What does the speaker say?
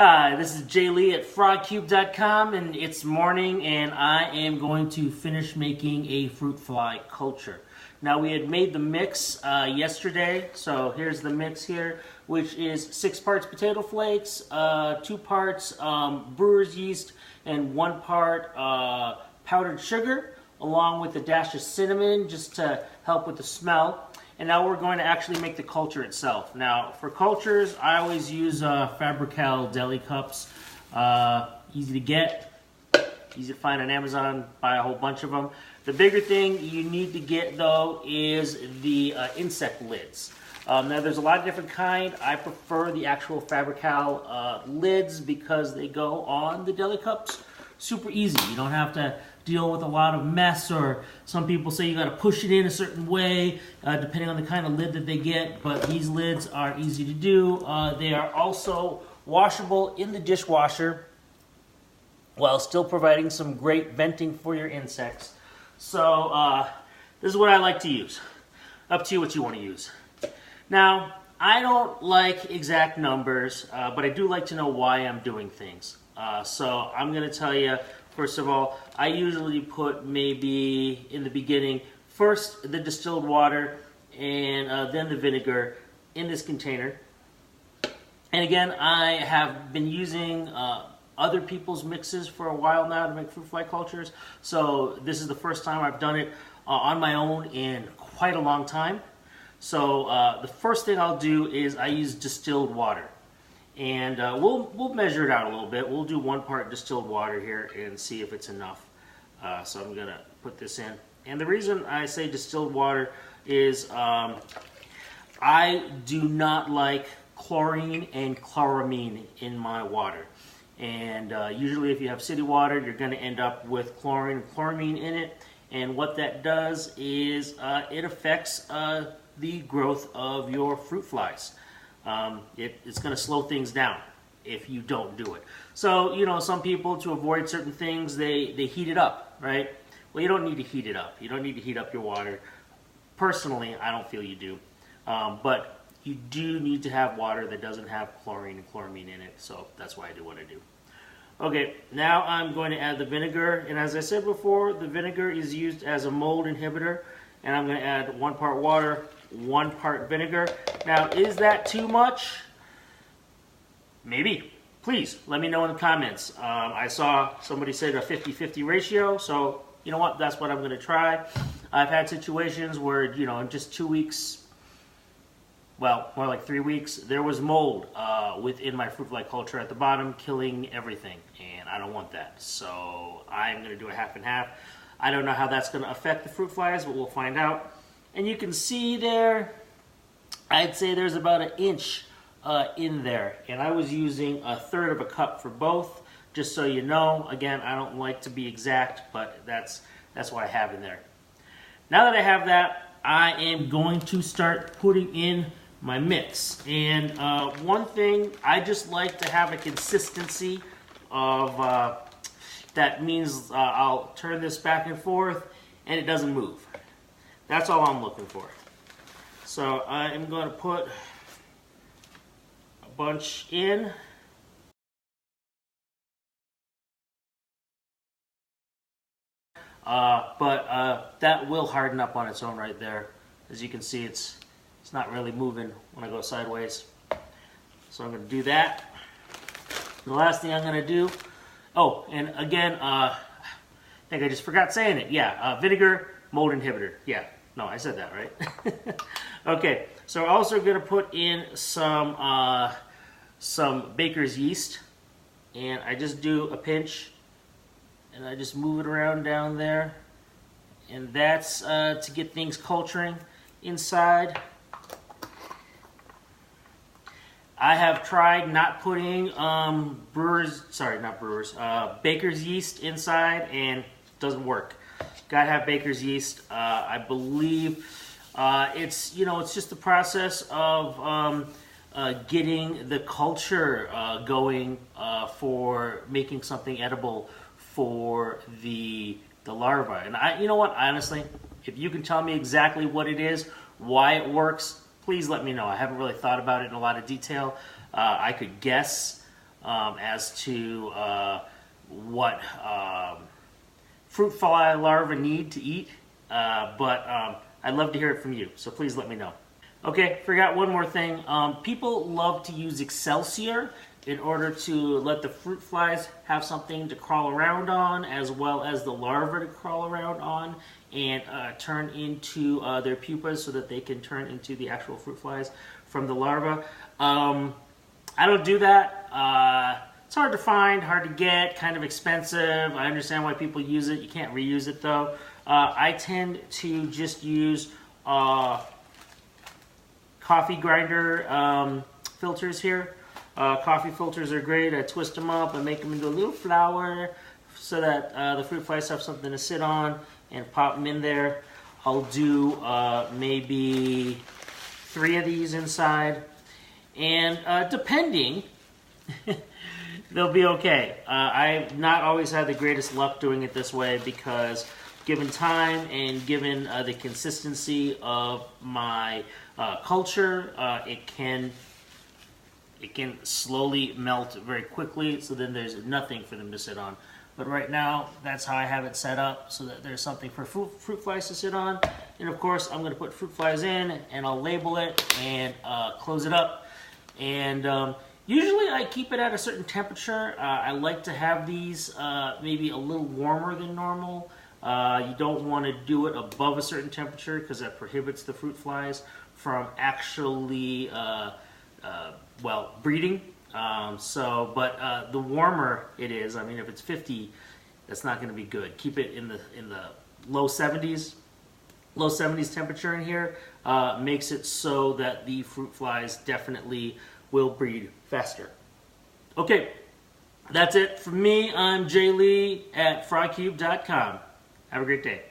Hi, this is Jay Lee at frogcube.com, and it's morning, and I am going to finish making a fruit fly culture. Now, we had made the mix yesterday, so here's the mix here, which is 6 parts potato flakes, 2 parts brewer's yeast, and 1 part powdered sugar, along with a dash of cinnamon just to help with the smell. And now we're going to actually make the culture itself. Now, for cultures, I always use Fabri-Kal deli cups. Easy to get, easy to find on Amazon, buy a whole bunch of them. The bigger thing you need to get, though, is the insect lids. Now, there's a lot of different kind. I prefer the actual Fabri-Kal lids because they go on the deli cups. Super easy. You don't have to deal with a lot of mess, or some people say you got to push it in a certain way depending on the kind of lid that they get, but these lids are easy to do. They are also washable in the dishwasher while still providing some great venting for your insects. So this is what I like to use. Up to you what you want to use. Now, I don't like exact numbers, but I do like to know why I'm doing things. So I'm going to tell you, first of all, I usually put maybe in the beginning, first the distilled water and then the vinegar in this container. And again, I have been using other people's mixes for a while now to make fruit fly cultures. So this is the first time I've done it on my own in quite a long time. So the first thing I'll do is I use distilled water. And we'll measure it out a little bit. We'll do 1 part distilled water here and see if it's enough. So I'm going to put this in. And the reason I say distilled water is I do not like chlorine and chloramine in my water. And usually if you have city water, you're going to end up with chlorine and chloramine in it. And what that does is it affects the growth of your fruit flies. It's going to slow things down if you don't do it. So, you know, some people, to avoid certain things, they heat it up, right? Well, you don't need to heat it up. You don't need to heat up your water. Personally, I don't feel you do. But you do need to have water that doesn't have chlorine and chloramine in it. So that's why I do what I do. Okay, now I'm going to add the vinegar. And as I said before, the vinegar is used as a mold inhibitor. And I'm going to add 1 part water, 1 part vinegar. Now, is that too much? Maybe. Please, let me know in the comments. I saw somebody said a 50-50 ratio, so you know what? That's what I'm going to try. I've had situations where, you know, in just 2 weeks, well, more like 3 weeks, there was mold within my fruit fly culture at the bottom, killing everything, and I don't want that. So I'm going to do a half and half. I don't know how that's going to affect the fruit flies, but we'll find out. And you can see there, I'd say there's about 1 inch in there. And I was using 1/3 of a cup for both, just so you know. Again, I don't like to be exact, but that's what I have in there. Now that I have that, I am going to start putting in my mix. And one thing, I just like to have a consistency of, that means I'll turn this back and forth and it doesn't move. That's all I'm looking for. So I am going to put a bunch in. But that will harden up on its own right there. As you can see, it's not really moving when I go sideways. So I'm going to do that. The last thing I'm going to do, oh, and again, I think I just forgot saying it. Yeah, vinegar, mold inhibitor. Yeah. No, I said that, right? Okay, so I'm also going to put in some baker's yeast. And I just do a pinch. And I just move it around down there. And that's to get things culturing inside. I have tried not putting baker's yeast inside, and it doesn't work. Gotta have baker's yeast. I believe it's just the process of getting the culture going for making something edible for the larva. And you know what? Honestly, if you can tell me exactly what it is, why it works, please let me know. I haven't really thought about it in a lot of detail. I could guess, as to what fruit fly larvae need to eat, but I'd love to hear it from you, so please let me know. Okay, forgot one more thing. People love to use Excelsior in order to let the fruit flies have something to crawl around on, as well as the larvae to crawl around on and turn into their pupas so that they can turn into the actual fruit flies from the larva. I don't do that. It's hard to find, hard to get, kind of expensive. I understand why people use it. You can't reuse it though. I tend to just use coffee grinder filters here. Coffee filters are great. I twist them up and make them into a little flower so that the fruit flies have something to sit on and pop them in there. I'll do maybe 3 of these inside, and depending, they'll be okay. I've not always had the greatest luck doing it this way because given time and given the consistency of my culture, it can slowly melt very quickly, so then there's nothing for them to sit on. But right now, that's how I have it set up, so that there's something for fruit flies to sit on. And of course, I'm going to put fruit flies in, and I'll label it and close it up. And usually I keep it at a certain temperature. I like to have these maybe a little warmer than normal. You don't want to do it above a certain temperature because that prohibits the fruit flies from actually breeding. But the warmer it is, I mean, if it's 50, that's not going to be good. Keep it in the low 70s. Low 70s temperature in here makes it so that the fruit flies definitely will breed faster. Okay, that's it from me. I'm Jay Lee at frycube.com. Have a great day.